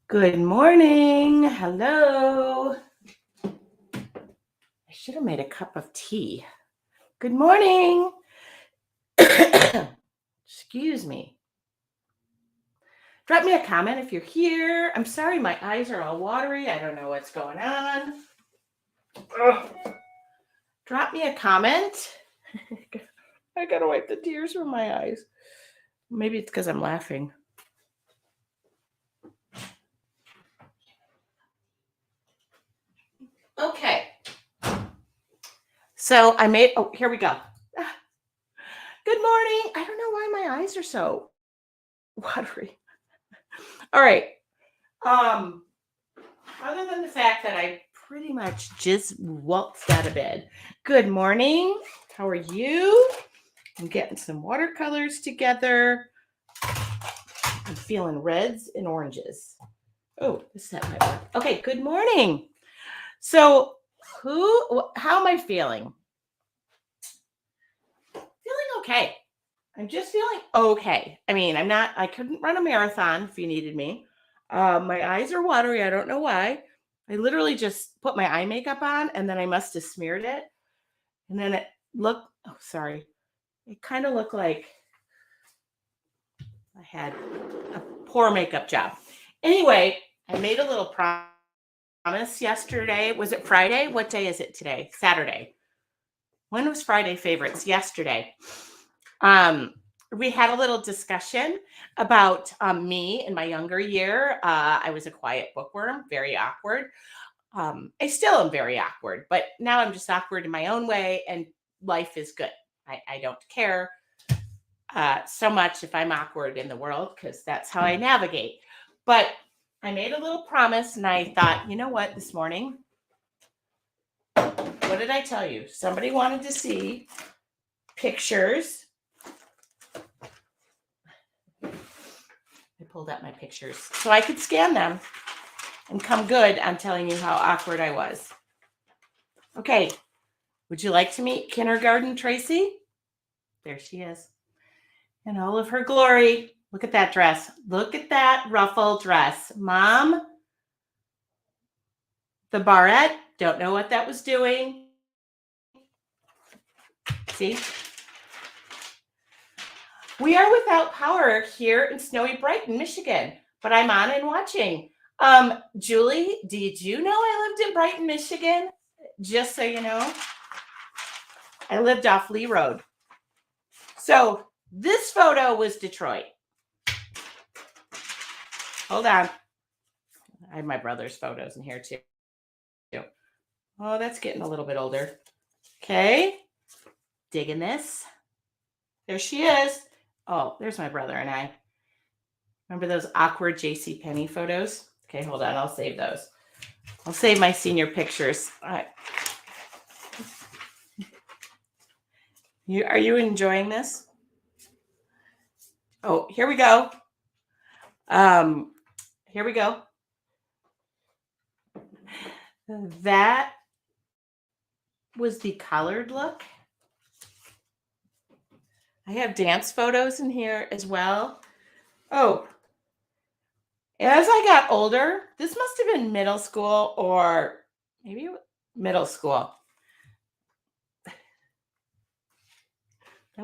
Good morning. Hello. I should have made a cup of tea. Good morning. Excuse me. Drop me a comment if you're here. I'm sorry, my eyes are all watery. I don't know what's going on. Ugh. Drop me a comment. I gotta wipe the tears from my eyes. Maybe it's because I'm laughing. Okay. So I made, here we go. Good morning. I don't know why my eyes are so watery. All right. Other than the fact that I pretty much just waltzed out of bed. Good morning. How are you? I'm getting some watercolors together. I'm feeling reds and oranges. Oh, this set my breath. Okay, good morning. So, how am I feeling? Feeling okay. I'm just feeling okay. I mean, I couldn't run a marathon if you needed me. My eyes are watery. I don't know why. I literally just put my eye makeup on and then I must have smeared it. And then it it kind of looked like I had a poor makeup job. Anyway, I made a little promise yesterday. Was it Friday? What day is it today? Saturday. When was Friday favorites? Yesterday. We had a little discussion about me in my younger year. I was a quiet bookworm, very awkward. I still am very awkward, but now I'm just awkward in my own way, and life is good. I don't care so much if I'm awkward in the world because that's how I navigate. But I made a little promise, and I thought, you know what, this morning, what did I tell you? Somebody wanted to see pictures. I pulled out my pictures so I could scan them and come good on telling you how awkward I was. Okay, would you like to meet kindergarten Tracy? There she is in all of her glory. Look at that dress. Look at that ruffle dress. Mom, the barrette, don't know what that was doing. See? We are without power here in snowy Brighton, Michigan, but I'm on and watching. Julie, did you know I lived in Brighton, Michigan? Just so you know, I lived off Lee Road. So this photo was Detroit. Hold on. I have my brother's photos in here too. Oh, that's getting a little bit older. Okay. Digging this. There she is. Oh, there's my brother and I. Remember those awkward JCPenney photos? Okay, hold on. I'll save those. I'll save my senior pictures. All right. Are you enjoying this? Oh, here we go. Here we go. That was the colored look. I have dance photos in here as well. Oh, as I got older, this must have been middle school or maybe middle school. That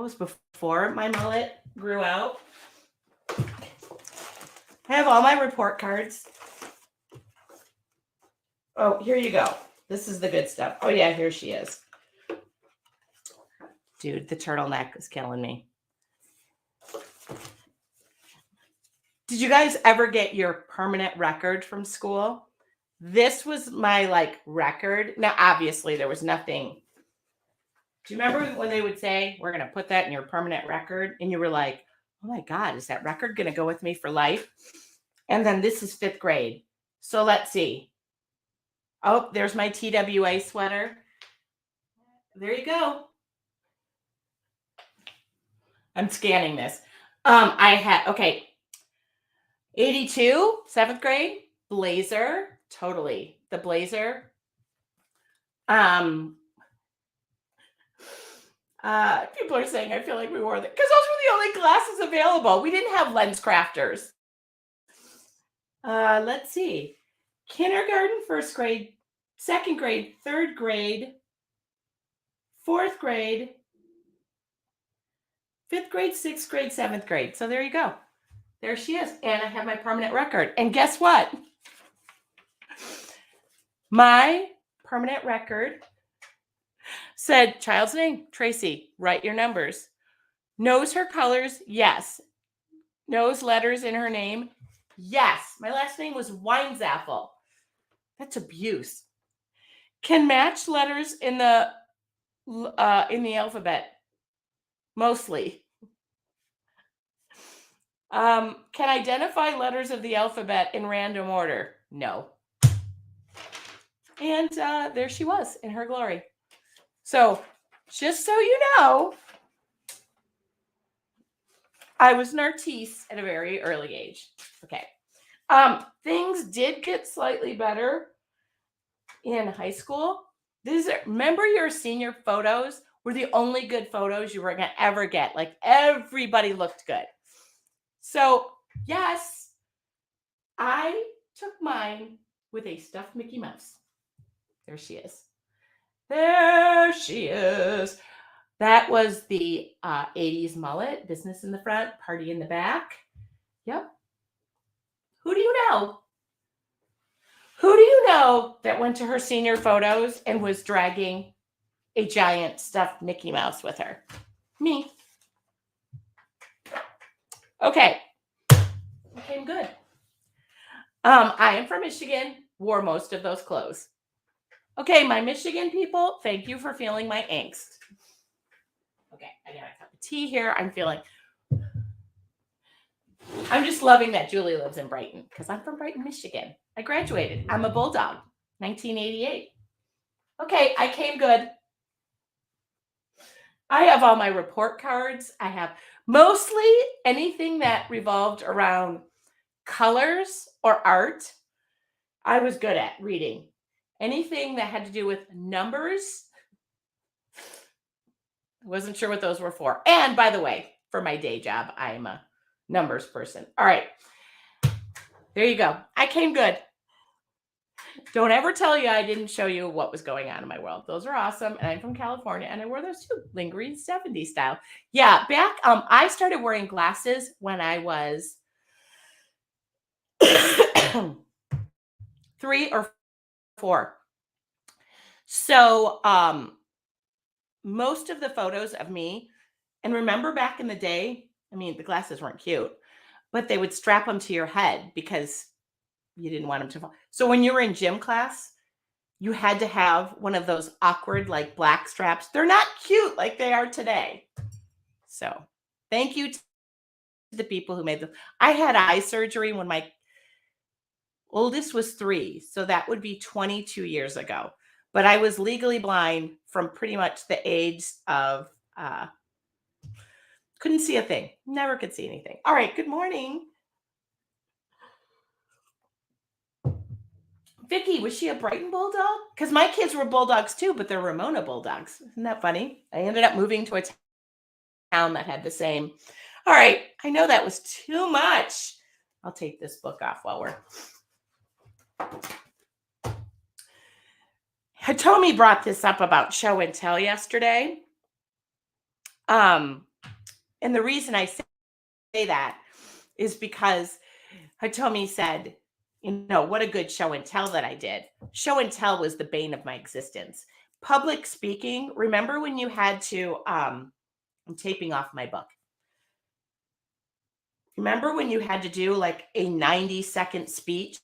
was before my mullet grew out. I have all my report cards. Oh, here you go. This is the good stuff. Oh, yeah, here she is. Dude, the turtleneck is killing me. Did you guys ever get your permanent record from school? This was my record. Now, obviously, there was nothing. Do you remember when they would say, we're going to put that in your permanent record? And you were like, oh my God, is that record going to go with me for life? And then this is 5th grade. So let's see. Oh, there's my TWA sweater. There you go. I'm scanning this. I had, 82, 7th grade, blazer, totally. The blazer. People are saying I feel like we wore that because those were the only glasses available. We didn't have lens crafters. Let's see. Kindergarten, first grade, second grade, third grade, fourth grade, fifth grade, sixth grade, seventh grade. So there you go. There she is. And I have my permanent record. And guess what? My permanent record said child's name, Tracy, write your numbers. Knows her colors? Yes. Knows letters in her name? Yes. My last name was Weinzapfel. That's abuse. Can match letters in the alphabet. Mostly. Can identify letters of the alphabet in random order? No. And there she was in her glory. So just so you know, I was an artiste at a very early age. Okay. Things did get slightly better in high school. Remember your senior photos were the only good photos you were going to ever get. Like everybody looked good. So yes, I took mine with a stuffed Mickey Mouse. There she is. There she is. That was the 80s mullet, business in the front, party in the back. Yep. Who do you know? Who do you know that went to her senior photos and was dragging a giant stuffed Mickey Mouse with her? Me. Okay. Became good. I am from Michigan, wore most of those clothes. Okay, my Michigan people, thank you for feeling my angst. Okay, I got a cup of tea here. I'm just loving that Julie lives in Brighton because I'm from Brighton, Michigan. I graduated. I'm a Bulldog, 1988. Okay, I came good. I have all my report cards. I have mostly anything that revolved around colors or art. I was good at reading. Anything that had to do with numbers, I wasn't sure what those were for. And by the way, for my day job, I'm a numbers person. All right. There you go. I came good. Don't ever tell you I didn't show you what was going on in my world. Those are awesome. And I'm from California and I wore those too. Lingering 70s style. Yeah, I started wearing glasses when I was 3 or 4. So most of the photos of me, and remember back in the day, I mean, the glasses weren't cute, but they would strap them to your head because you didn't want them to fall. So when you were in gym class, you had to have one of those awkward, like black straps. They're not cute like they are today. So thank you to the people who made them. I had eye surgery when my oldest was 3. So that would be 22 years ago. But I was legally blind from pretty much the age of, couldn't see a thing. Never could see anything. All right. Good morning. Vicky, was she a Brighton Bulldog? Because my kids were Bulldogs too, but they're Ramona Bulldogs. Isn't that funny? I ended up moving to a town that had the same. All right. I know that was too much. I'll take this book off while we're. Hitomi brought this up about show and tell yesterday. And the reason I say that is because Hitomi said, you know, what a good show and tell that I did. Show and tell was the bane of my existence. Public speaking, remember when you had to, I'm taping off my book. Remember when you had to do like a 90-second speech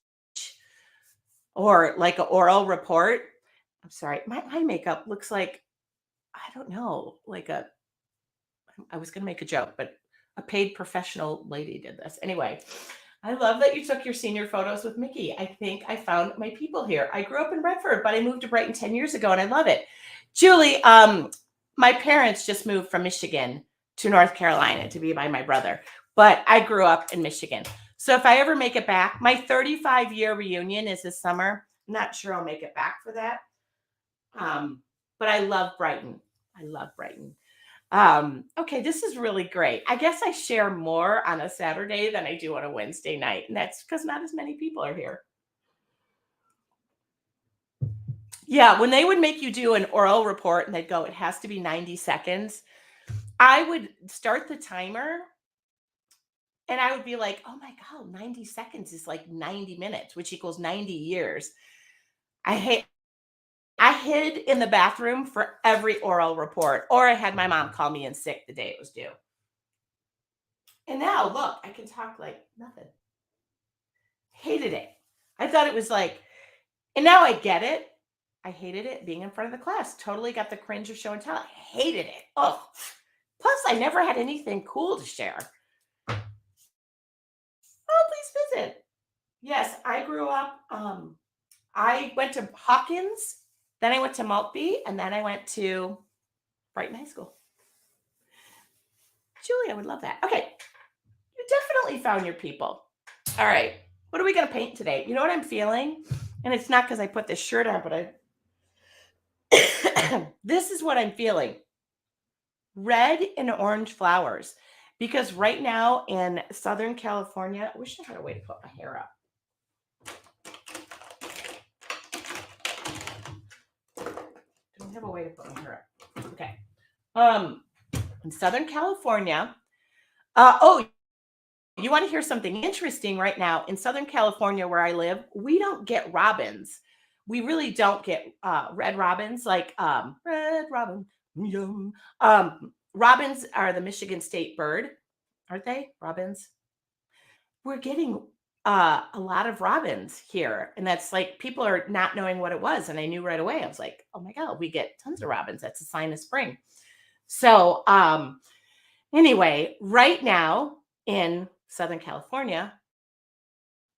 or like an oral report? I'm sorry, my eye makeup looks like, I don't know, I was going to make a joke, but a paid professional lady did this. Anyway, I love that you took your senior photos with Mickey. I think I found my people here. I grew up in Redford, but I moved to Brighton 10 years ago and I love it. Julie, my parents just moved from Michigan to North Carolina to be by my brother, but I grew up in Michigan. So if I ever make it back, my 35-year reunion is this summer. I'm not sure I'll make it back for that. But I love Brighton. I love Brighton. Okay, this is really great. I guess I share more on a Saturday than I do on a Wednesday night, and that's because not as many people are here. Yeah, when they would make you do an oral report and they'd go, it has to be 90 seconds, I would start the timer and I would be like, oh my God, 90 seconds is like 90 minutes, which equals 90 years. I hate I hid in the bathroom for every oral report, or I had my mom call me in sick the day it was due. And now look, I can talk like nothing. Hated it. I thought it was like, and now I get it. I hated it being in front of the class. Totally got the cringe of show and tell. I hated it. Oh, plus I never had anything cool to share. Oh, please visit. Yes, I grew up. I went to Hawkins, then I went to Maltby, and then I went to Brighton High School. Julie, I would love that. Okay, you definitely found your people. All right, what are we going to paint today? You know what I'm feeling? And it's not because I put this shirt on, but this is what I'm feeling. Red and orange flowers. Because right now in Southern California, I wish I had a way to put my hair up. Don't have a way to put my hair up. Okay. In Southern California, you want to hear something interesting right now? In Southern California, where I live, we don't get robins. We really don't get red robins, like red robin. Yum. Robins are the Michigan state bird, aren't they? Robins. We're getting a lot of robins here, and that's like people are not knowing what it was. And I knew right away. I was like, oh my God, we get tons of robins. That's a sign of spring. So anyway, right now in Southern California,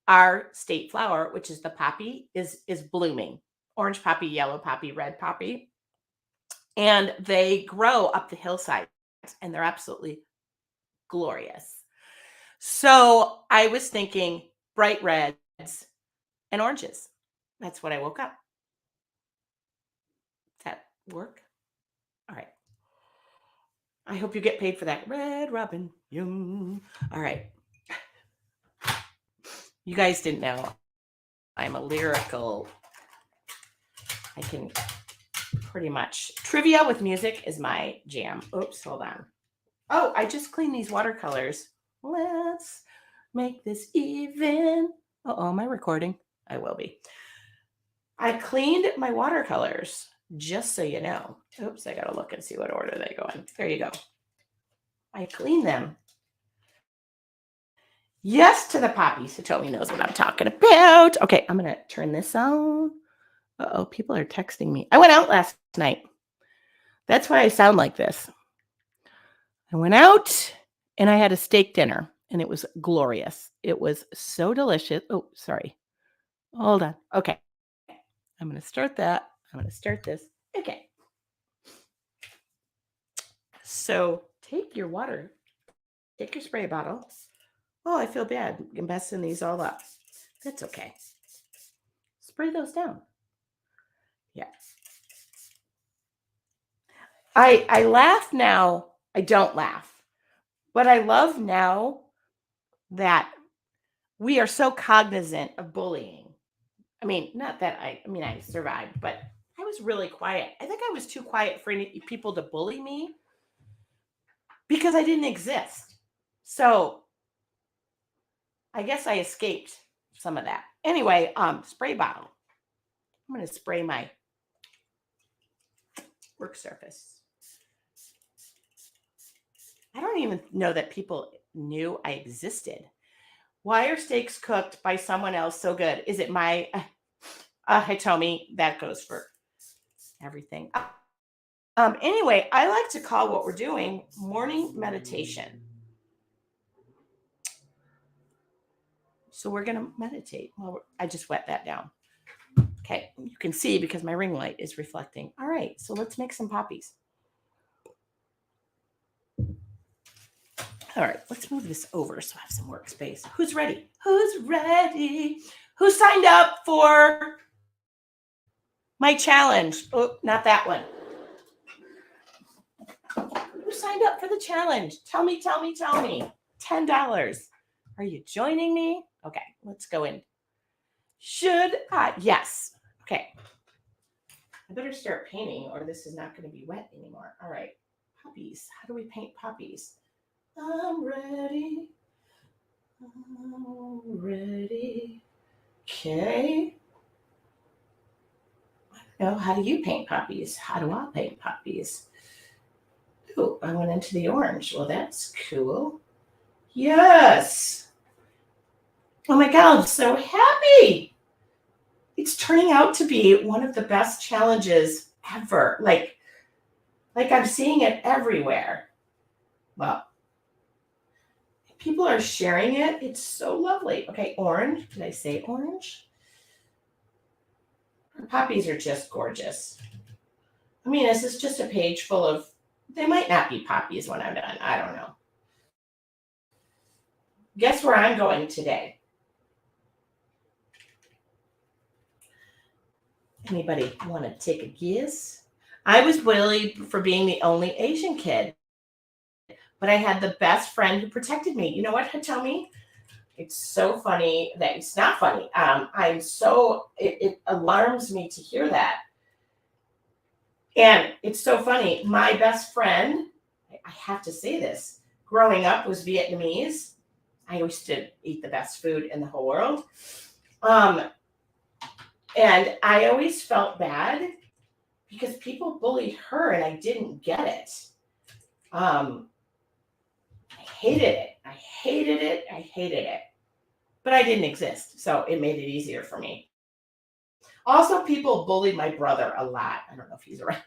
our state flower, which is the poppy, is blooming. Orange poppy, yellow poppy, red poppy. And they grow up the hillsides and they're absolutely glorious. So I was thinking bright reds and oranges. That's what I woke up. Does that work? All right. I hope you get paid for that. Red robin. Yum. All right. You guys didn't know I'm a lyrical. I can pretty much. Trivia with music is my jam. Oops, hold on. Oh, I just cleaned these watercolors. Let's make this even. Uh-oh, am I recording? I will be. I cleaned my watercolors, just so you know. Oops, I got to look and see what order they go in. There you go. I cleaned them. Yes to the poppy. Satomi knows what I'm talking about. Okay, I'm going to turn this on. Uh-oh, people are texting me. I went out last night. That's why I sound like this. I went out and I had a steak dinner and it was glorious. It was so delicious. Oh, sorry. Hold on. Okay. I'm going to start that. I'm going to start this. Okay. So take your water. Take your spray bottle. Oh, I feel bad. I'm messing these all up. That's okay. Spray those down. Yeah. I laugh now. I don't laugh. But I love now that we are so cognizant of bullying. I mean, not that I survived, but I was really quiet. I think I was too quiet for any people to bully me because I didn't exist. So I guess I escaped some of that. Anyway, spray bottle. I'm going to spray my work surface. I don't even know that people knew I existed. Why are steaks cooked by someone else so good? Is it my Hitomi? That goes for everything. Anyway, I like to call what we're doing morning meditation. So we're going to meditate. Well, I just wet that down. Okay, you can see because my ring light is reflecting. All right, so let's make some poppies. All right, let's move this over so I have some workspace. Who's ready? Who's ready? Who signed up for my challenge? Oh, not that one. signed up for the challenge? Tell me. $10. Are you joining me? Okay, let's go in. Should I? Yes. Okay. I better start painting or this is not going to be wet anymore. All right. Puppies. How do we paint puppies? I'm ready. I'm ready. Okay. I don't know. How do you paint puppies? How do I paint puppies? Oh, I went into the orange. Well, that's cool. Yes. Oh my God, I'm so happy. It's turning out to be one of the best challenges ever. Like I'm seeing it everywhere. Well, people are sharing it. It's so lovely. Okay, orange. Did I say orange? Poppies are just gorgeous. I mean, this is just a page full of, they might not be poppies when I'm done. I don't know. Guess where I'm going today? Anybody want to take a guess? I was bullied for being the only Asian kid, but I had the best friend who protected me. You know what, Hitomi? It's so funny that it's not funny. It alarms me to hear that. And it's so funny. My best friend, I have to say this, growing up was Vietnamese. I used to eat the best food in the whole world. And I always felt bad because people bullied her and I didn't get it. I hated it. But I didn't exist, so it made it easier for me. Also, people bullied my brother a lot. I don't know if he's around.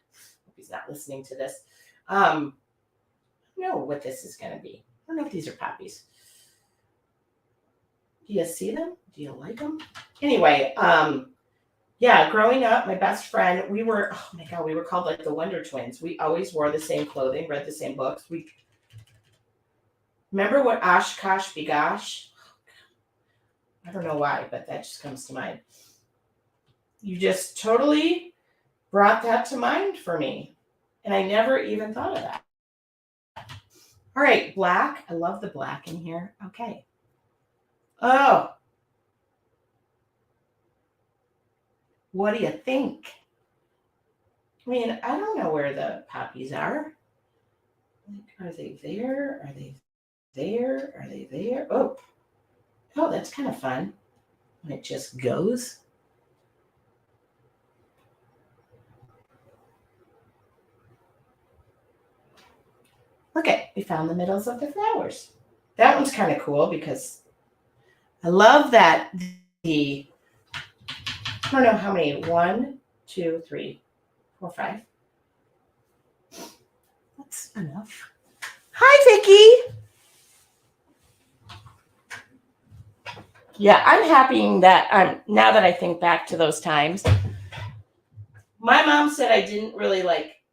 If he's not listening to this. I don't know what this is going to be. I don't know if these are poppies. Do you see them? Do you like them? Anyway, yeah, growing up, my best friend, we were called like the Wonder Twins. We always wore the same clothing, read the same books. Remember what Oshkosh Begosh? I don't know why, but that just comes to mind. You just totally brought that to mind for me. And I never even thought of that. All right, black. I love the black in here. Okay. Oh. What do you think? I mean, I don't know where the poppies are. Are they there? Are they there? Are they there? Oh, that's kind of fun. When it just goes. Okay, we found the middles of the flowers. That one's kind of cool because I love that I don't know how many, 1, 2, 3, 4, 5. That's enough. Hi, Vicki. Yeah, I'm happy that now that I think back to those times, my mom said I didn't really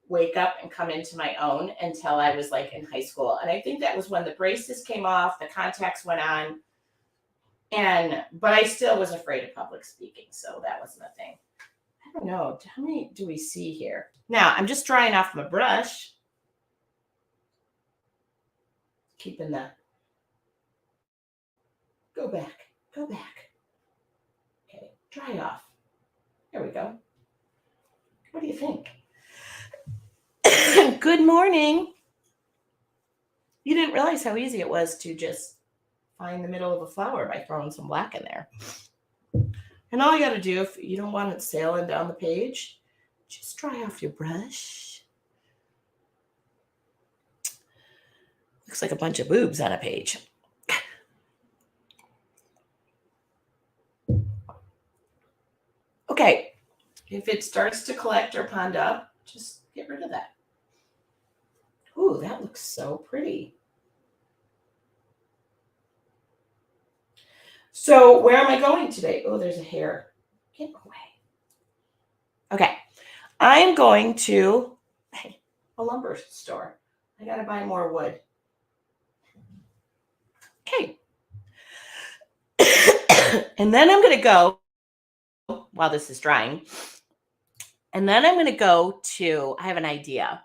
wake up and come into my own until I was in high school. And I think that was when the braces came off, the contacts went on, but I still was afraid of public speaking. So that wasn't a thing. I don't know. How many do we see here? Now, I'm just drying off my brush. Keeping the, go back. Okay, dry off. There we go. What do you think? Good morning. You didn't realize how easy it was to just find the middle of a flower by throwing some black in there. And all you got to do, if you don't want it sailing down the page, just dry off your brush. Looks like a bunch of boobs on a page. Okay, if it starts to collect or pond up, just get rid of that. Ooh, that looks so pretty. So where am I going today? Oh, there's a hair. Get away. Okay, I'm going to a lumber store. I got to buy more wood. Okay. And then I'm going to go, while this is drying, and then I'm going to go to, I have an idea.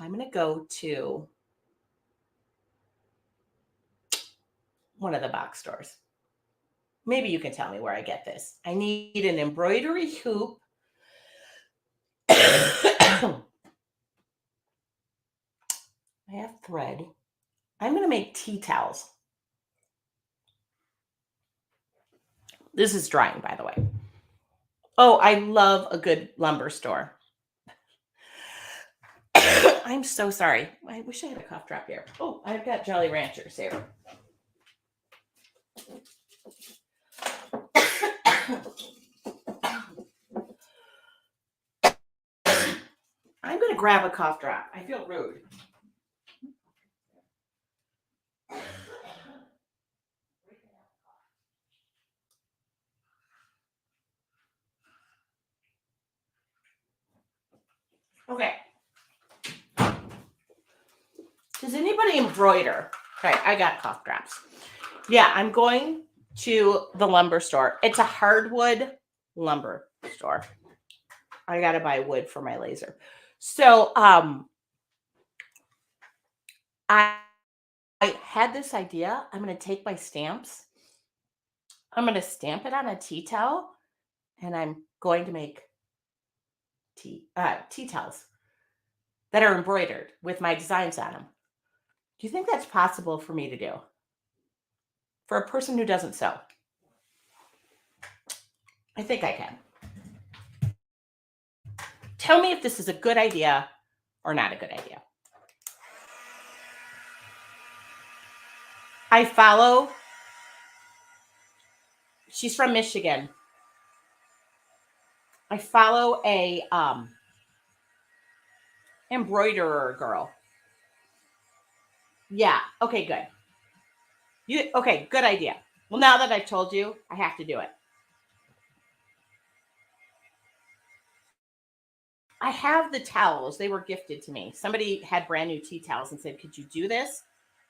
I'm going to go to one of the box stores. Maybe you can tell me where I get this. I need an embroidery hoop. I have thread. I'm going to make tea towels. This is drying, by the way. Oh, I love a good lumber store. I'm so sorry. I wish I had a cough drop here. Oh, I've got Jolly Ranchers here. I'm going to grab a cough drop. I feel rude. Okay. Does anybody embroider? Okay, I got cough drops. Yeah, I'm going to the lumber store. It's a hardwood lumber store. I got to buy wood for my laser. So, I had this idea. I'm going to take my stamps. I'm going to stamp it on a tea towel, and I'm going to make tea towels that are embroidered with my designs on them. Do you think that's possible for me to do? For a person who doesn't sew? I think I can. Tell me if this is a good idea or not a good idea. I follow, she's from Michigan. I follow a embroiderer girl. Yeah, okay, good. Okay, good idea. Well, now that I've told you, I have to do it. I have the towels. They were gifted to me. Somebody had brand new tea towels and said, "Could you do this?"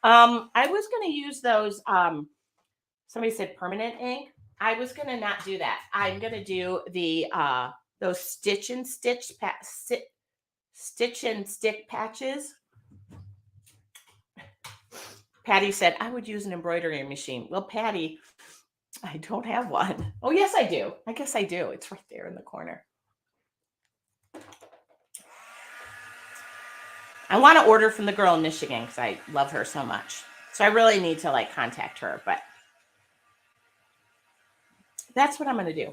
I was going to use those. Somebody said permanent ink. I was going to not do that. I'm going to do the those stitch and stick patches. Patty said, "I would use an embroidery machine." Well, Patty, I don't have one. Oh, yes, I do. I guess I do. It's right there in the corner. I want to order from the girl in Michigan because I love her so much. So I really need to contact her, but that's what I'm going to do.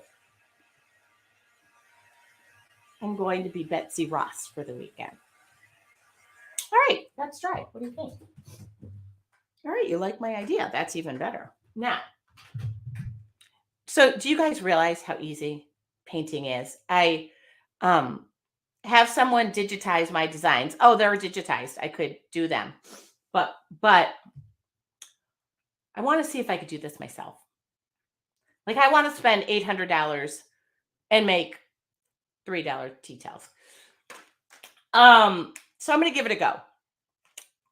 I'm going to be Betsy Ross for the weekend. All right, that's dry. What do you think? All right, you like my idea. That's even better. Now, so do you guys realize how easy painting is? I have someone digitize my designs. Oh, they're digitized. I could do them. But I want to see if I could do this myself. I want to spend $800 and make $3 tea towels. So I'm going to give it a go.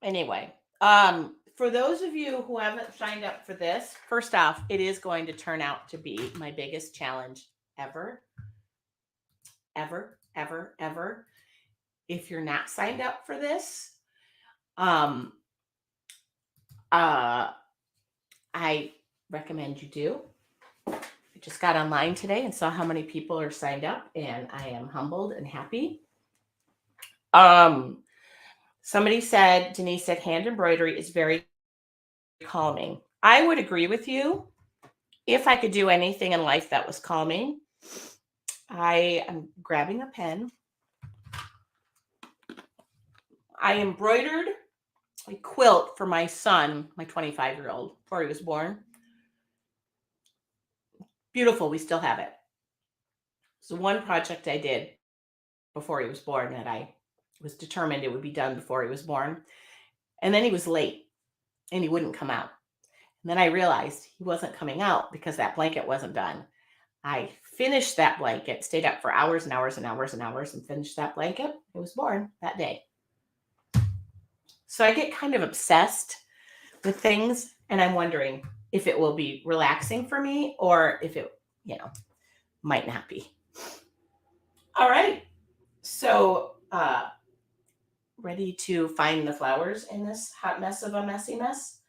Anyway, for those of you who haven't signed up for this, first off, it is going to turn out to be my biggest challenge ever. If you're not signed up for this, I recommend you do. I just got online today and saw how many people are signed up, and I am humbled and happy. Somebody said, Denise said, hand embroidery is very calming. I would agree with you. If I could do anything in life that was calming, I am grabbing a pen. I embroidered a quilt for my son, my 25-year-old, before he was born. Beautiful. We still have it. So one project I did before he was born that I was determined it would be done before he was born. And then he was late and he wouldn't come out. And then I realized he wasn't coming out because that blanket wasn't done. I finished that blanket, stayed up for hours and hours and hours and hours and finished that blanket. He was born that day. So I get kind of obsessed with things, and I'm wondering if it will be relaxing for me or if it, might not be. All right. So ready to find the flowers in this hot mess of a messy mess.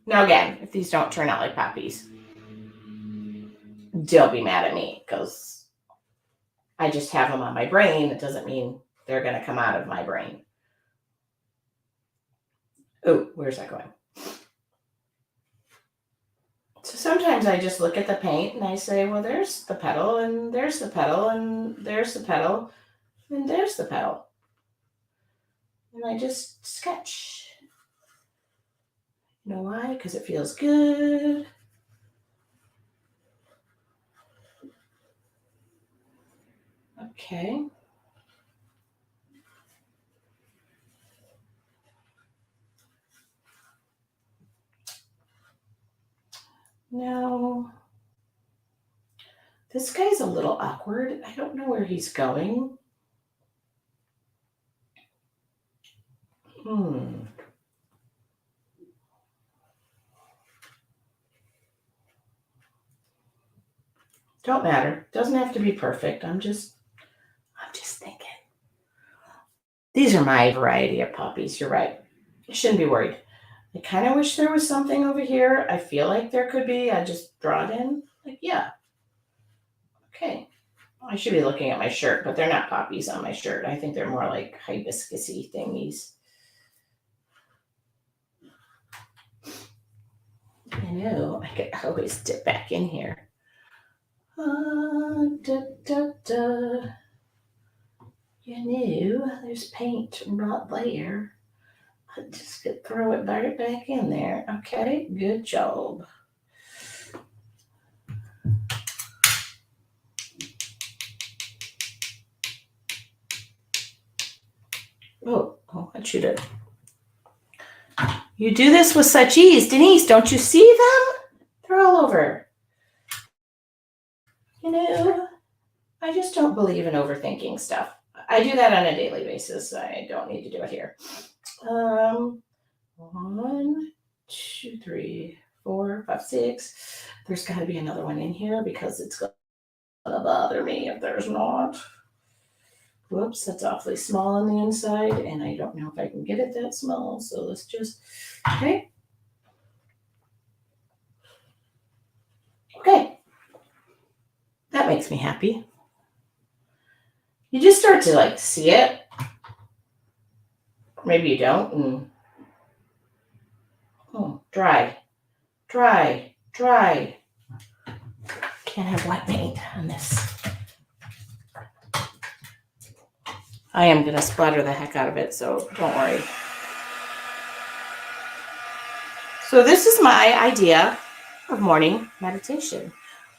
Now again, if these don't turn out like poppies, they'll be mad at me because I just have them on my brain. It doesn't mean they're going to come out of my brain. Oh, where's that going? So sometimes I just look at the paint and I say, well, there's the petal, and there's the petal, and there's the petal, and there's the petal. And I just sketch. You know why? Because it feels good. Okay. Now, this guy's a little awkward. I don't know where he's going. Don't matter. Doesn't have to be perfect. I'm just thinking. These are my variety of poppies. You're right. You shouldn't be worried. I kind of wish there was something over here. I feel like there could be. I just draw it in. Like, yeah. Okay. I should be looking at my shirt, but they're not poppies on my shirt. I think they're more like hibiscus-y thingies. I know. I could always dip back in here. You know, there's paint right there. I just could throw it right back in there. Okay, good job. Oh, I should have. You do this with such ease. Denise, don't you see them? They're all over. You know, I just don't believe in overthinking stuff. I do that on a daily basis. I don't need to do it here. 1, 2, 3, 4, 5, 6. There's got to be another one in here because it's going to bother me if there's not. Whoops, that's awfully small on the inside, and I don't know if I can get it that small, so let's just, okay. Okay. That makes me happy. You just start to like see it. Maybe you don't. And, dry. Can't have wet paint on this. I am going to splatter the heck out of it, so don't worry. So this is my idea of morning meditation.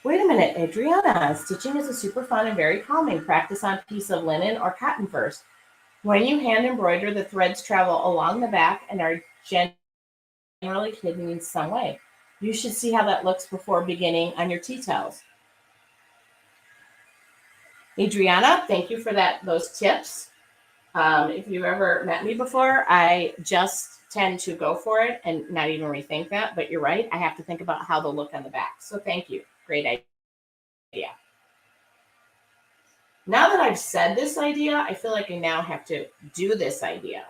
Wait a minute, Adriana. Stitching is a super fun and very calming. Practice on a piece of linen or cotton first. When you hand embroider, the threads travel along the back and are generally hidden in some way. You should see how that looks before beginning on your tea towels. Adriana, thank you for those tips. If you've ever met me before, I just tend to go for it and not even rethink that. But you're right. I have to think about how they'll look on the back. So thank you. Great idea. Now that I've said this idea, I feel like I now have to do this idea.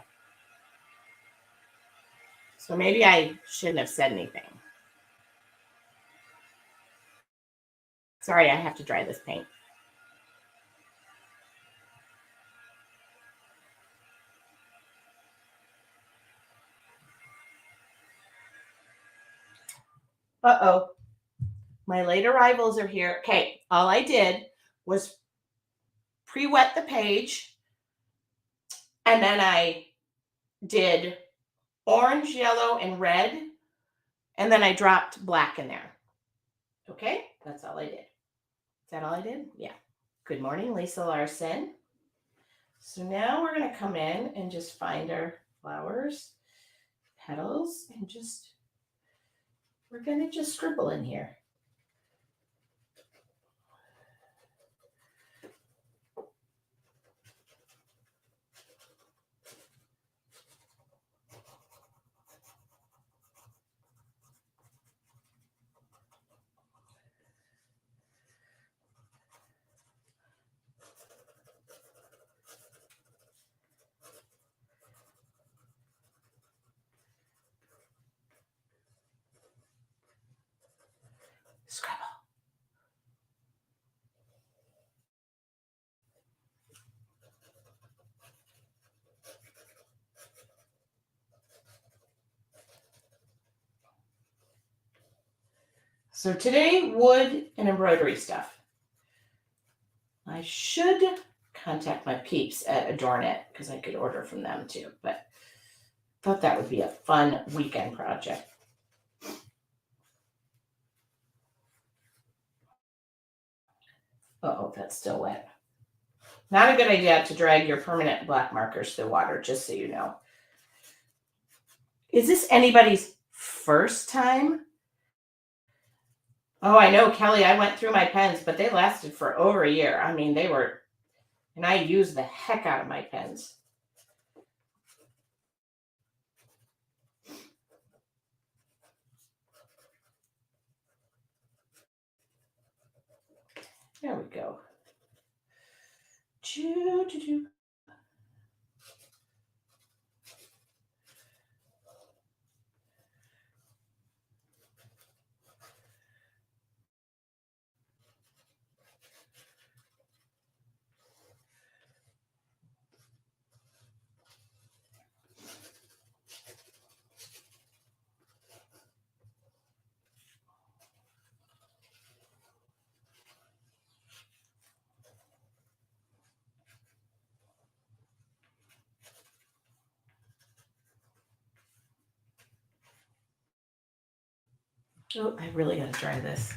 So maybe I shouldn't have said anything. Sorry, I have to dry this paint. Uh-oh. My late arrivals are here. Okay, all I did was pre-wet the page, and then I did orange, yellow, and red, and then I dropped black in there. Okay, that's all I did. Is that all I did? Yeah. Good morning, Lisa Larson. So now we're going to come in and just find our flowers, petals, and we're going to just scribble in here. So today, wood and embroidery stuff. I should contact my peeps at Adorn It because I could order from them too, but thought that would be a fun weekend project. Uh-oh, that's still wet. Not a good idea to drag your permanent black markers through water, just so you know. Is this anybody's first time? Oh, I know, Kelly, I went through my pens, but they lasted for over a year. I mean, and I used the heck out of my pens. There we go. Choo-choo-choo. Oh, I really got to try this.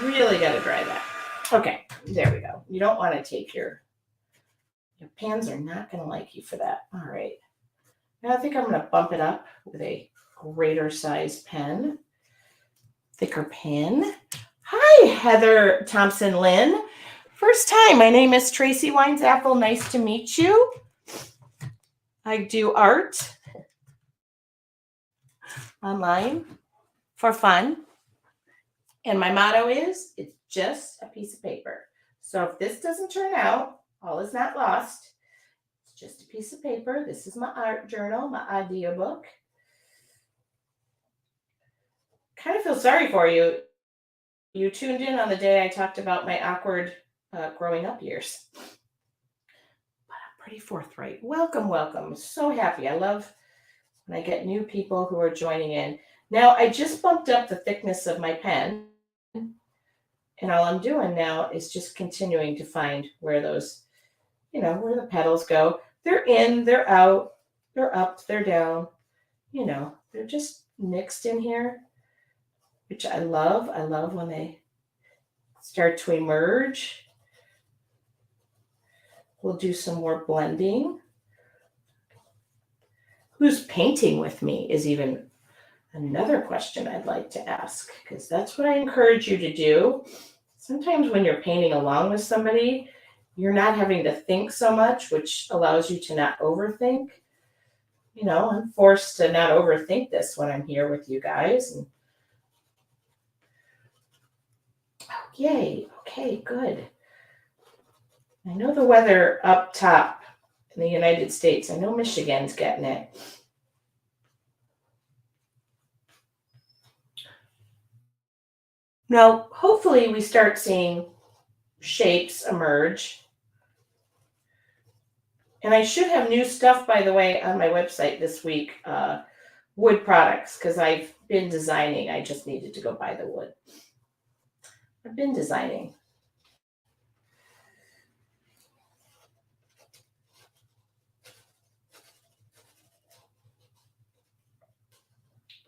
Really got to dry that. Okay, there we go. You don't want to take your pans are not going to like you for that. All right. Now I think I'm going to bump it up with a greater size pen, thicker pen. Hi, Heather Thompson Lynn. First time. My name is Tracy Wines-Apple. Nice to meet you. I do art online for fun. And my motto is, it's just a piece of paper. So if this doesn't turn out, all is not lost. It's just a piece of paper. This is my art journal, my idea book. Kind of feel sorry for you. You tuned in on the day I talked about my awkward growing up years. But I'm pretty forthright. Welcome, welcome. So happy. I love when I get new people who are joining in. Now, I just bumped up the thickness of my pen. And all I'm doing now is just continuing to find where those, where the petals go. They're in, they're out, they're up, they're down. They're just mixed in here, which I love. I love when they start to emerge. We'll do some more blending. Who's painting with me is even another question I'd like to ask, because that's what I encourage you to do. Sometimes when you're painting along with somebody, you're not having to think so much, which allows you to not overthink. I'm forced to not overthink this when I'm here with you guys. And yay. Okay, good. I know the weather up top in the United States. I know Michigan's getting it. Now, hopefully we start seeing shapes emerge. And I should have new stuff, by the way, on my website this week, wood products, because I've been designing. I just needed to go buy the wood. I've been designing.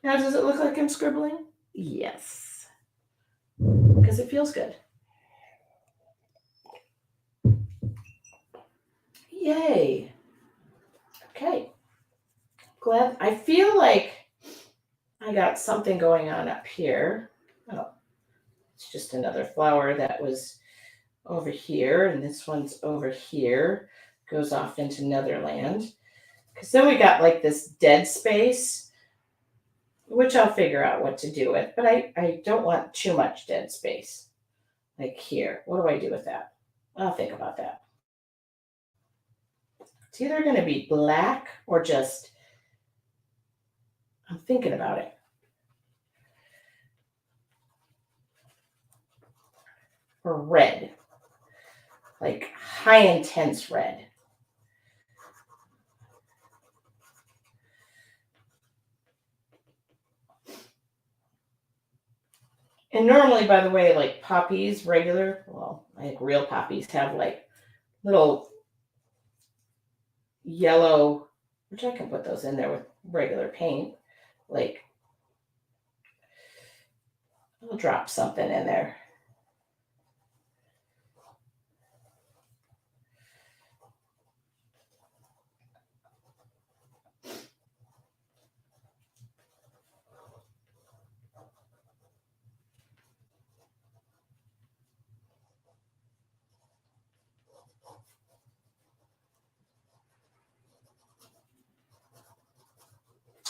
Now, does it look like I'm scribbling? Yes. Because it feels good. Yay. Okay. Glad. I feel like I got something going on up here. Oh, it's just another flower that was over here, and this one's over here. Goes off into Netherland. Because then we got like this dead space, which I'll figure out what to do with. But I don't want too much dead space. Like here. What do I do with that? I'll think about that. It's either going to be black or just, I'm thinking about it. Or red. Like high intense red. And normally, by the way, like poppies, regular, well, I think real poppies have like little yellow, which I can put those in there with regular paint. Like, I'll drop something in there.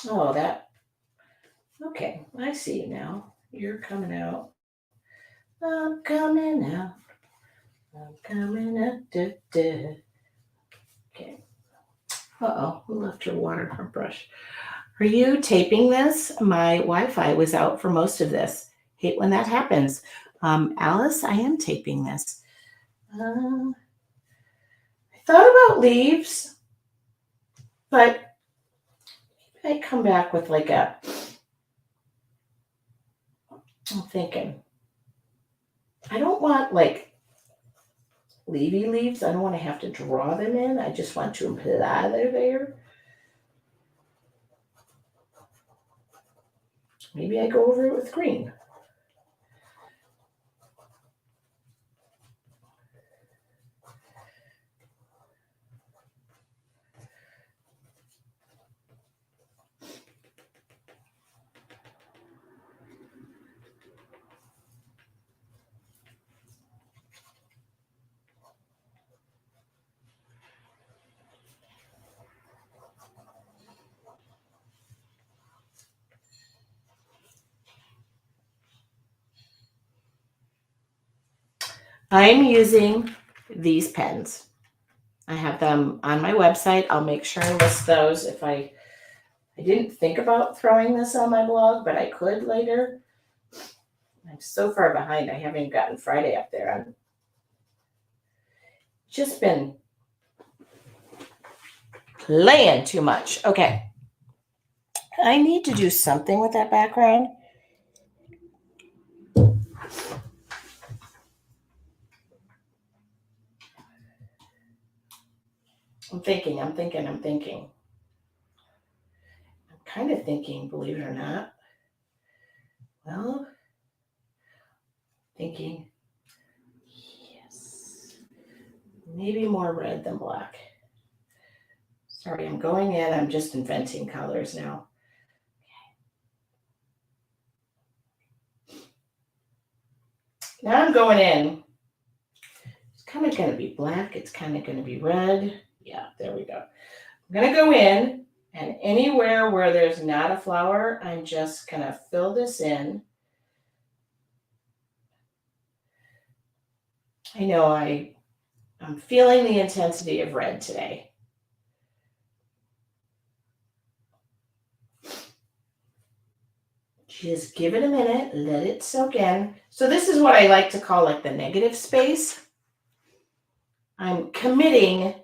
Oh, that, okay, I see you now. You're coming out. I'm coming out. I'm coming out. Duh, duh. Okay. Uh-oh, who left her water brush? Are you taping this? My Wi-Fi was out for most of this. Hate when that happens. Alice, I am taping this. I thought about leaves, but maybe I come back with like a, I'm thinking, I don't want like leafy leaves. I don't want to have to draw them in. I just want to imply they're there. Maybe I go over it with green. I'm using these pens. I have them on my website. I'll make sure and list those if I didn't think about throwing this on my blog, but I could later. I'm so far behind. I haven't even gotten Friday up there. I'm just been playing too much. Okay. I need to do something with that background. I'm thinking. I'm kind of thinking, believe it or not. Well, thinking, yes, maybe more red than black. Sorry, I'm going in. I'm just inventing colors now. Now I'm going in. It's kind of going to be black. It's kind of going to be red. Yeah, there we go. I'm going to go in, and anywhere where there's not a flower, I'm just going to fill this in. I know I'm feeling the intensity of red today. Just give it a minute, let it soak in. So this is what I like to call like the negative space. I'm committing,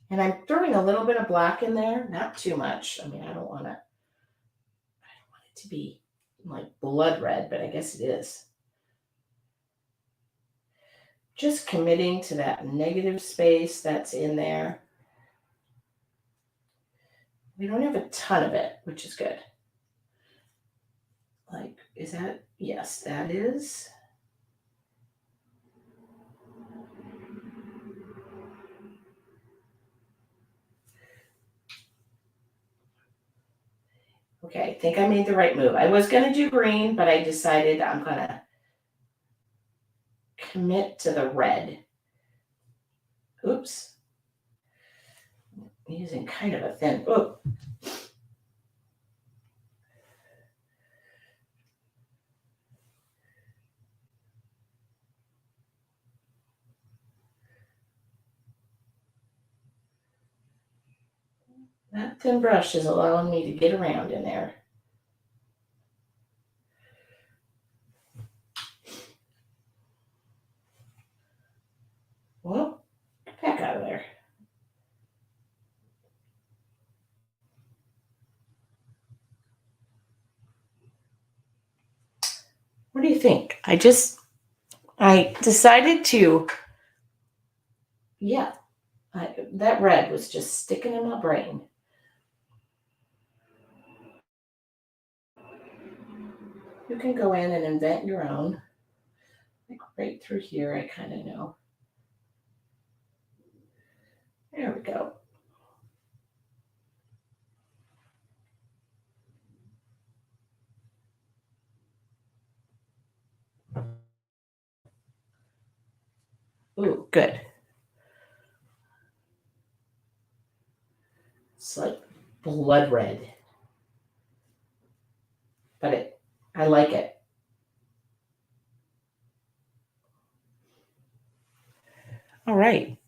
and I'm throwing a little bit of black in there, not too much. I mean, I don't want it to be like blood red, but I guess it is. Just committing to that negative space that's in there. We don't have a ton of it, which is good. Like, is that? Yes, that is. Okay, I think I made the right move. I was going to do green, but I decided I'm going to commit to the red. Oops. I'm using kind of a thin, oh. That thin brush is allowing me to get around in there. Well, get back out of there. What do you you think? I decided to, yeah, that red was just sticking in my brain. You can go in and invent your own. Like right through here, I kind of know. There we go. Ooh, good. It's like blood red. But I like it. All right.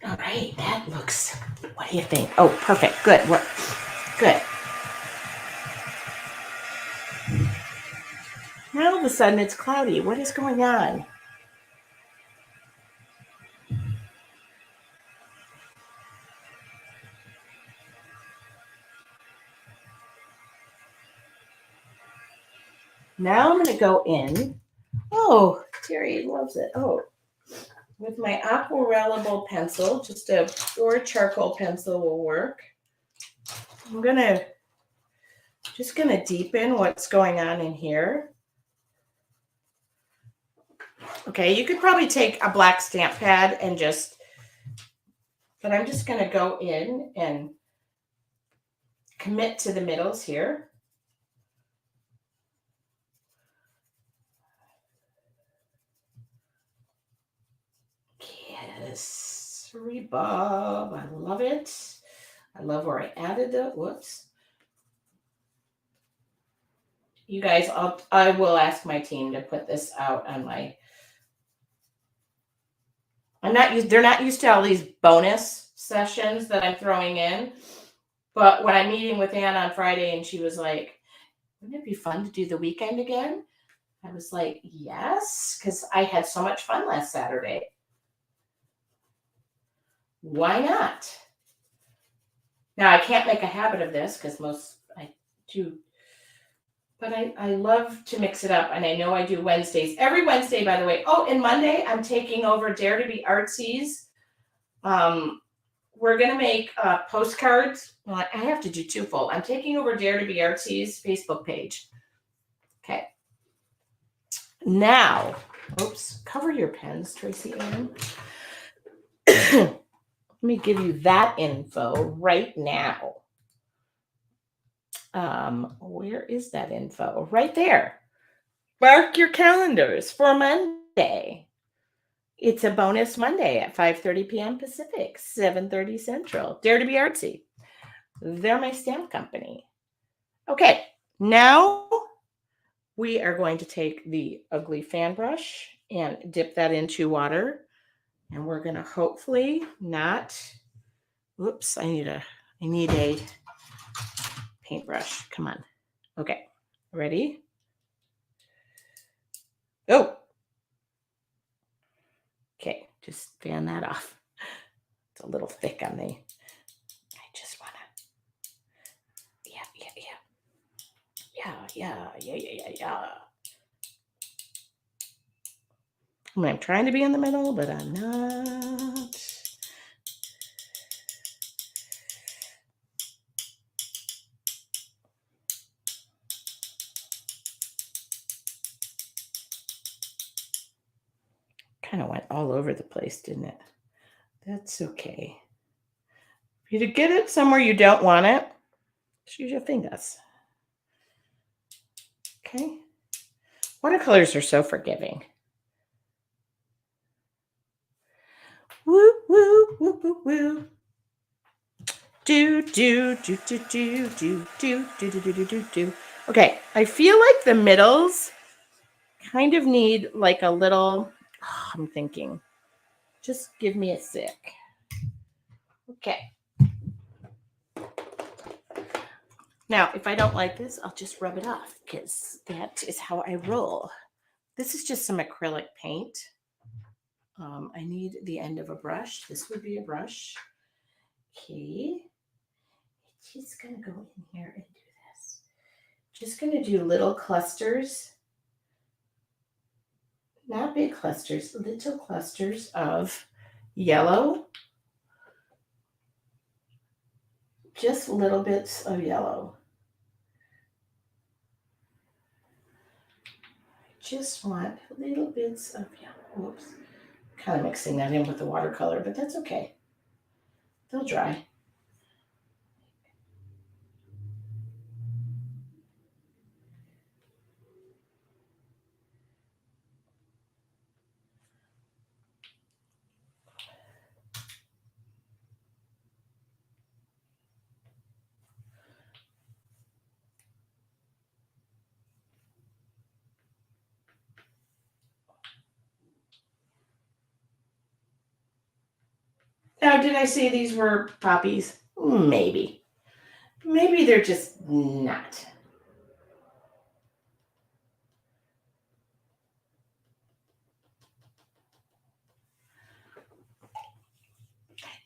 All right, that looks, what do you think? Oh, perfect. Good. Good. Now all of a sudden it's cloudy. What is going on? Now I'm going to go in. Oh, Terry loves it. Oh, with my aquarellable pencil, or charcoal pencil will work. I'm just gonna deepen what's going on in here. Okay, you could probably take a black stamp pad and but I'm just gonna go in and commit to the middles here. Yes, Bob, I love it. I love where I added the, whoops. You guys, I will ask my team to put this out on my, they're not used to all these bonus sessions that I'm throwing in. But when I'm meeting with Ann on Friday and she was like, wouldn't it be fun to do the weekend again? I was like, yes, because I had so much fun last Saturday. Why not? Now, I can't make a habit of this because I do, but I love to mix it up. And I know I do Wednesdays. Every Wednesday, by the way. Oh, and Monday, I'm taking over Dare to Be Artsies. We're going to make postcards. Well, I have to do twofold. I'm taking over Dare to Be Artsies Facebook page. Okay. Now, oops, cover your pens, Tracy Ann. Let me give you that info right now. Where is that info? Right there. Mark your calendars for Monday. It's a bonus Monday at 5:30 p.m. Pacific, 7:30 Central. Dare to Be Artsy. They're my stamp company. Okay, now we are going to take the ugly fan brush and dip that into water. And we're going to hopefully not, whoops, I need a paintbrush. Come on. Okay, ready? Oh. Okay, just fan that off. It's a little thick on I just want to, yeah. I mean, I'm trying to be in the middle, but I'm not. Kind of went all over the place, didn't it? That's okay. For you to get it somewhere you don't want it, just use your fingers. Okay. Watercolors are so forgiving. Woo, woo, woo, woo, woo. Do. Okay, I feel like the middles kind of need like a little, I'm thinking, just give me a sec. Okay. Now, if I don't like this, I'll just rub it off because that is how I roll. This is just some acrylic paint. I need the end of a brush. This would be a brush. Okay. Just going to go in here and do this. Just going to do little clusters. Not big clusters, little clusters of yellow. Just little bits of yellow. Just want little bits of yellow. Whoops. Kind of mixing that in with the watercolor, but that's okay. They'll dry. Now, did I say these were poppies? Maybe. Maybe they're just not.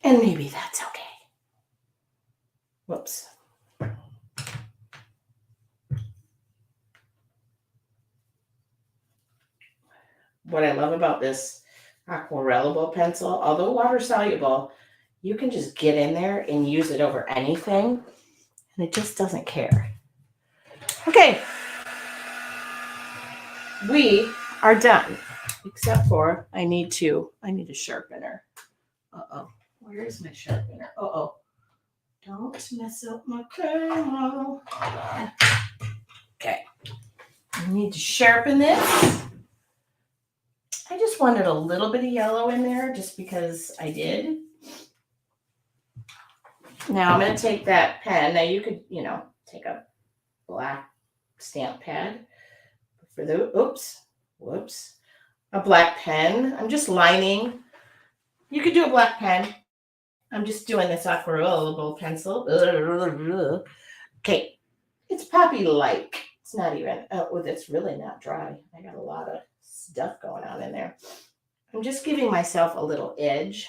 And maybe that's okay. Whoops. What I love about this aquarellable pencil, although water soluble, you can just get in there and use it over anything, and it just doesn't care. Okay. We are done, except for I need a sharpener. Uh-oh. Where is my sharpener? Uh-oh. Don't mess up my camera. Okay. I need to sharpen this. I just wanted a little bit of yellow in there just because I did. Now I'm going to take that pen. Now you could, take a black stamp pad for the, whoops, a black pen. I'm just lining. You could do a black pen. I'm just doing this aquarellable pencil. Okay. It's poppy-like. It's not even, it's really not dry. I got a lot of stuff going on in there. I'm just giving myself a little edge.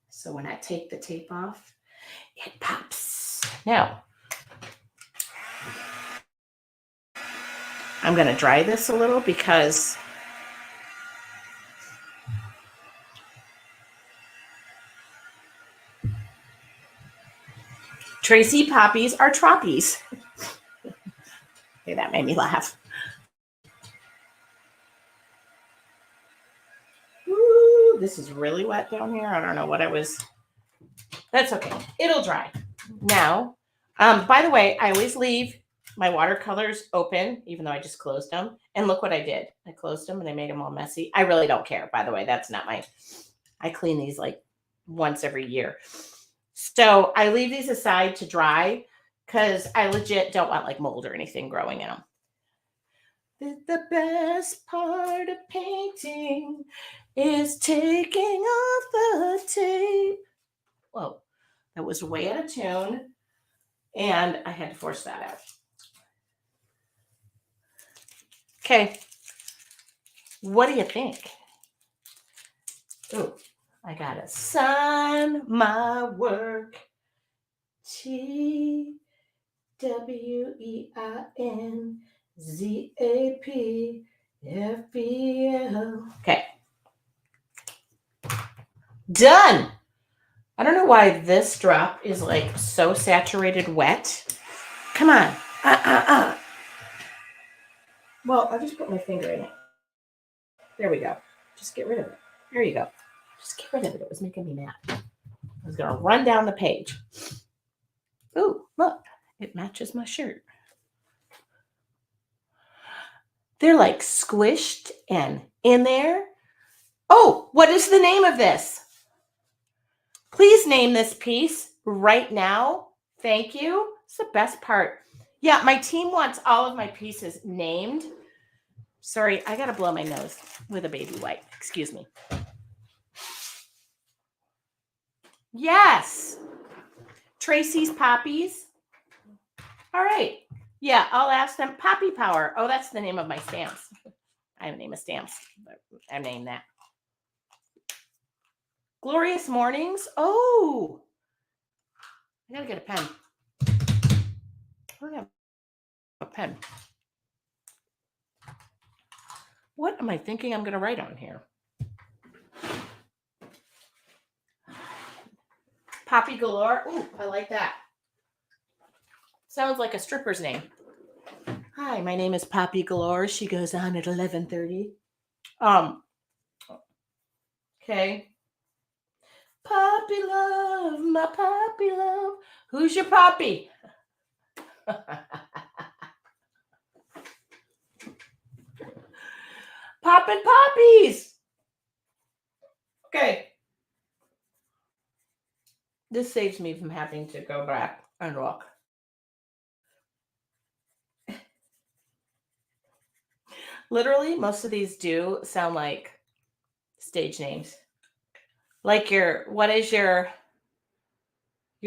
So when I take the tape off, it pops. Now, I'm going to dry this a little because Tracy poppies are troppies. Okay, that made me laugh. Ooh, this is really wet down here. I don't know what I was. That's okay. It'll dry. Now, by the way, I always leave my watercolors open, even though I just closed them. And look what I did. I closed them and I made them all messy. I really don't care, by the way. That's not I clean these like once every year. So I leave these aside to dry because I legit don't want like mold or anything growing in them. The best part of painting is taking off the tape. Whoa, that was way out of tune. And I had to force that out. Okay. What do you think? Oh, I got to sign my work. TWEINZAPFEL. Okay. Done. I don't know why this drop is like so saturated wet. Come on. Well, I'll just put my finger in it. There we go. Just get rid of it. There you go. Just get rid of it. It was making me mad. I was going to run down the page. Ooh, look. It matches my shirt. They're like squished and in there. Oh, what is the name of this? Please name this piece right now. Thank you. It's the best part. Yeah, my team wants all of my pieces named. Sorry, I got to blow my nose with a baby wipe. Excuse me. Yes. Tracy's Poppies. All right. Yeah, I'll ask them. Poppy Power. Oh, that's the name of my stamps. I have a name of stamps, but I named that. Glorious Mornings. Oh. I gotta get a pen. I don't have a pen. What am I thinking I'm gonna write on here? Poppy Galore. Ooh, I like that. Sounds like a stripper's name. Hi, my name is Poppy Galore. She goes on at 11:30. Okay. Poppy love, my poppy love. Who's your poppy? Poppin' poppies. Okay. This saves me from having to go back and look. Literally, most of these do sound like stage names. Like what is your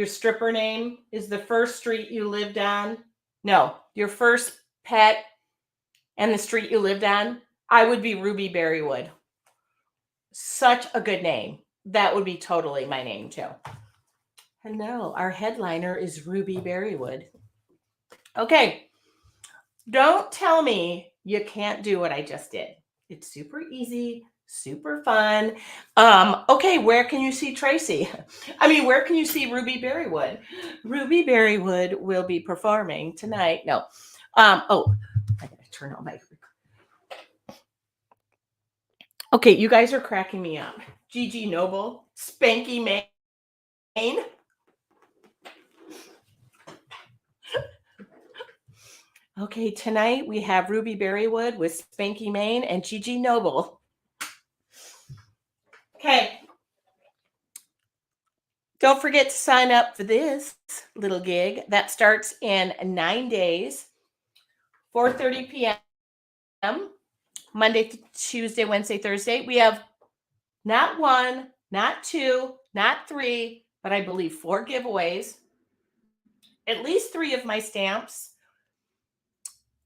stripper name? Is the first street you lived on? No, your first pet and the street you lived on? I would be Ruby Berrywood. Such a good name. That would be totally my name too. Hello, our headliner is Ruby Berrywood. Okay, don't tell me you can't do what I just did. It's super easy, super fun. Okay, where can you see Tracy? I mean, where can you see Ruby Berrywood? Ruby Berrywood will be performing tonight. No. Oh, I gotta turn on my. Okay, you guys are cracking me up. Gigi Noble, Spanky Main. Okay, tonight we have Ruby Berrywood with Spanky Main and Gigi Noble. Okay. Don't forget to sign up for this little gig. That starts in 9 days, 4:30 p.m., Monday, Tuesday, Wednesday, Thursday. We have not one, not two, not three, but I believe 4 giveaways, at least 3 of my stamps.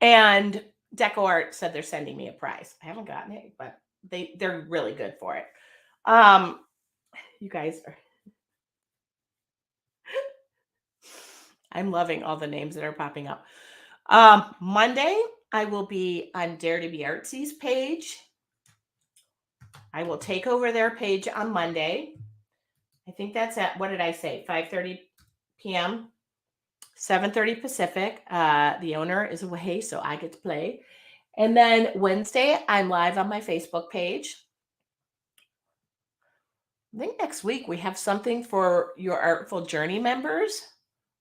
And Deco Art said they're sending me a prize. I haven't gotten it, but they're really good for it. You guys are. I'm loving all the names that are popping up. Monday, I will be on Dare to Be Artsy's page. I will take over their page on Monday. I think that's at, what did I say, 5:30 p.m., 7:30 Pacific. The owner is away, so I get to play. And then Wednesday, I'm live on my Facebook page. I think next week we have something for your Artful Journey members.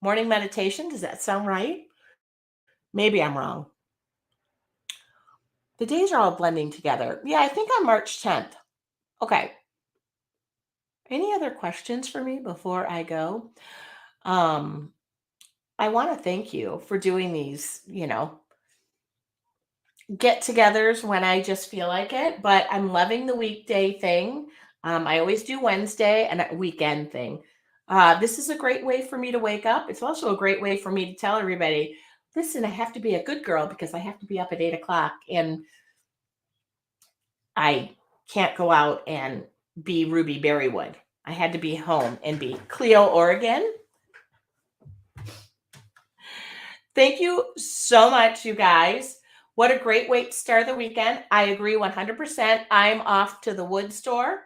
Morning meditation. Does that sound right? Maybe I'm wrong. The days are all blending together. Yeah, I think on March 10th. Okay. Any other questions for me before I go? I want to thank you for doing these, get-togethers when I just feel like it, but I'm loving the weekday thing. I always do Wednesday and a weekend thing. This is a great way for me to wake up. It's also a great way for me to tell everybody, listen, I have to be a good girl because I have to be up at 8 o'clock and I can't go out and be Ruby Berrywood. I had to be home and be Cleo, Oregon. Thank you so much, you guys. What a great way to start the weekend. I agree 100%. I'm off to the wood store.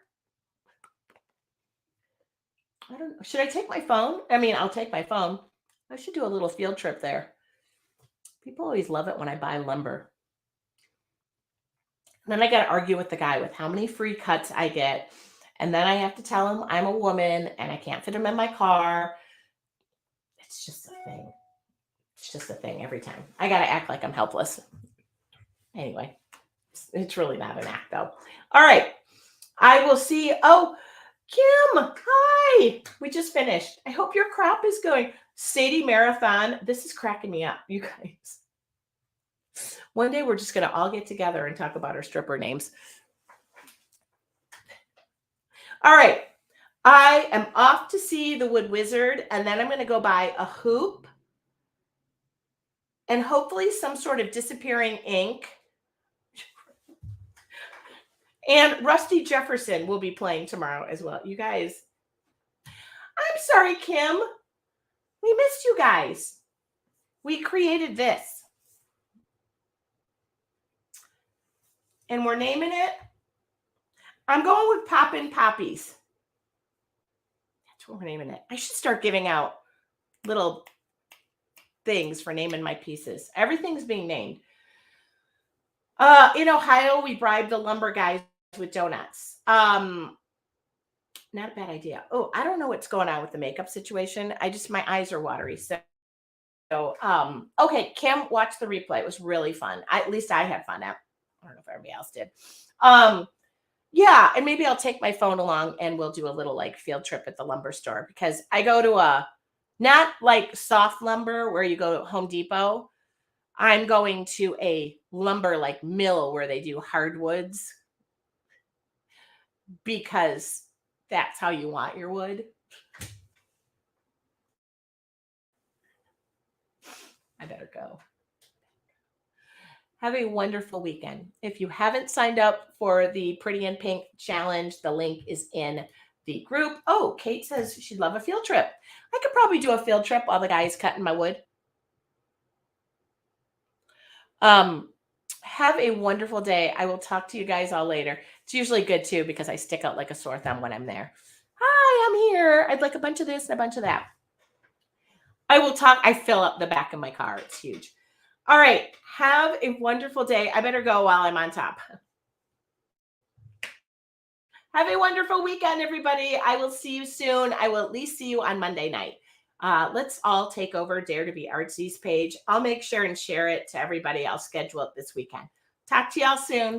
I don't know. Should I take my phone? I mean, I'll take my phone. I should do a little field trip there. People always love it when I buy lumber. Then I got to argue with the guy with how many free cuts I get. And then I have to tell him I'm a woman and I can't fit him in my car. It's just a thing. It's just a thing every time. I got to act like I'm helpless. Anyway, it's really not an act though. All right. I will see. Oh, Kim, hi. We just finished. I hope your crop is going. Sadie Marathon. This is cracking me up, you guys. One day we're just going to all get together and talk about our stripper names. All right. I am off to see the Wood Wizard, and then I'm going to go buy a hoop and hopefully some sort of disappearing ink. And Rusty Jefferson will be playing tomorrow as well. You guys, I'm sorry, Kim. We missed you guys. We created this. And we're naming it. I'm going with Poppin' Poppies. That's what we're naming it. I should start giving out little things for naming my pieces. Everything's being named. In Ohio, we bribed the lumber guys with donuts. Not a bad idea. Oh, I don't know what's going on with the makeup situation. My eyes are watery. Okay, Kim, watch the replay. It was really fun. At least I had fun. I don't know if everybody else did. Yeah, and maybe I'll take my phone along and we'll do a little like field trip at the lumber store because I go to not like soft lumber where you go to Home Depot. I'm going to a lumber like mill where they do hardwoods because that's how you want your wood. I better go. Have a wonderful weekend. If you haven't signed up for the Pretty in Pink challenge, the link is in the group. Oh, Kate says she'd love a field trip. I could probably do a field trip while the guy's cutting my wood. Have a wonderful day. I will talk to you guys all later. It's usually good too because I stick out like a sore thumb when I'm there. Hi, I'm here. I'd like a bunch of this and a bunch of that. I will talk. I fill up the back of my car. It's huge. All right. Have a wonderful day. I better go while I'm on top. Have a wonderful weekend, everybody. I will see you soon. I will at least see you on Monday night. Let's all take over Dare to Be Artsy's page. I'll make sure and share it to everybody. I'll schedule it this weekend. Talk to y'all soon.